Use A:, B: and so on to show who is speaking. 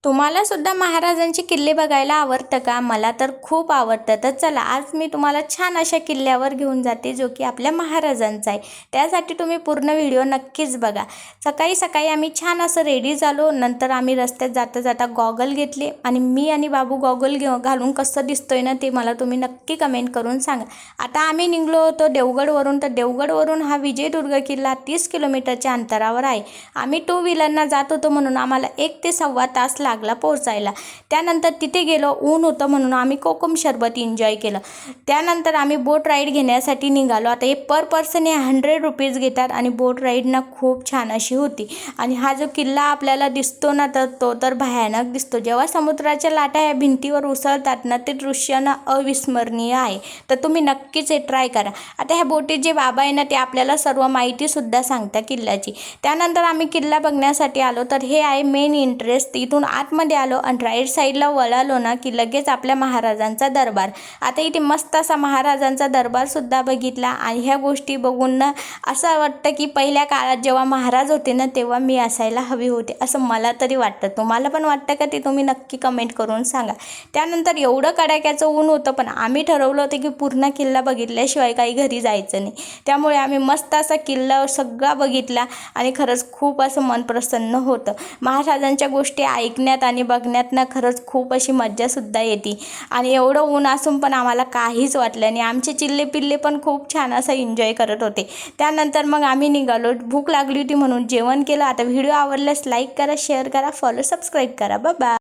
A: तुम्हाला सुद्धा महाराजांचे किल्ले बघायला आवडतं का? मला तर खूप आवडतं. तर चला आज मी तुम्हाला छान अशा किल्ल्यावर घेऊन जाते जो की आपल्या महाराजांचा आहे. त्यासाठी तुम्ही पूर्ण व्हिडिओ नक्कीच बघा. सकाळी सकाळी आम्ही छान असं रेडी झालो. नंतर आम्ही रस्त्यात जाता जाता गॉगल घेतले आणि मी आणि बाबू गॉगल घालून कसं दिसतोय ना ते मला तुम्ही नक्की कमेंट करून सांगा. आता आम्ही निघलो होतो देवगडवरून. तर देवगडवरून हा विजयदुर्ग किल्ला 30 किलोमीटरच्या अंतरावर आहे. आम्ही 2 व्हीलरना जात होतो म्हणून आम्हाला 1 ते सव्वा तास लागला पोहोचायला. त्यानंतर तिथे गेलो, ऊन होतं म्हणून आम्ही कोकम शरबत एन्जॉय केलं. त्यानंतर आम्ही बोट राईड घेण्यासाठी निघालो. आता हे पर पर्सन हे 100 रुपीज घेतात आणि बोट राईडना खूप छान अशी होती. आणि हा जो किल्ला आपल्याला दिसतो ना तर तो तर भयानक दिसतो. जेव्हा समुद्राच्या लाटा या भिंतीवर उसळतात ना ते दृश्य ना अविस्मरणीय आहे. तर तुम्ही नक्कीच हे ट्राय करा. आता ह्या बोटीत जे बाबा आहे ना ते आपल्याला सर्व माहितीसुद्धा सांगतात किल्ल्याची. त्यानंतर आम्ही किल्ला बघण्यासाठी आलो. तर हे आहे मेन इंटरेस्ट. इथून आतमध्ये आलो आणि राईट साईडला वळालो ना की लगेच आपल्या महाराजांचा दरबार. आता इथे मस्त असा महाराजांचा दरबारसुद्धा बघितला आणि ह्या गोष्टी बघून ना असं वाटतं की पहिल्या काळात जेव्हा महाराज होते ना तेव्हा मी असायला हवी होते असं मला तरी वाटतं. तुम्हाला पण वाटतं का ते तुम्ही नक्की कमेंट करून सांगा. त्यानंतर एवढं कडाक्याचं ऊन होतं पण आम्ही ठरवलं होतं की पूर्ण किल्ला बघितल्याशिवाय काही घरी जायचं नाही. त्यामुळे आम्ही मस्त असा किल्ला सगळा बघितला आणि खरंच खूप असं मन प्रसन्न होतं. महाराजांच्या गोष्टी ऐकण्यात आणि बघण्यात ना खरंच खूप अशी मज्जासुद्धा येते. आणि एवढं ऊन असून पण आम्हाला काहीच वाटलं नाही. आमचे चिल्ले पिल्ले पण खूप छान असं एन्जॉय करत होते. त्यानंतर मग आम्ही निघालो. भूक लागली होती म्हणून जेवण केलं. आता व्हिडिओ आवडल्यास लाईक करा, शेअर करा, फॉलो सबस्क्राईब करा. बाय.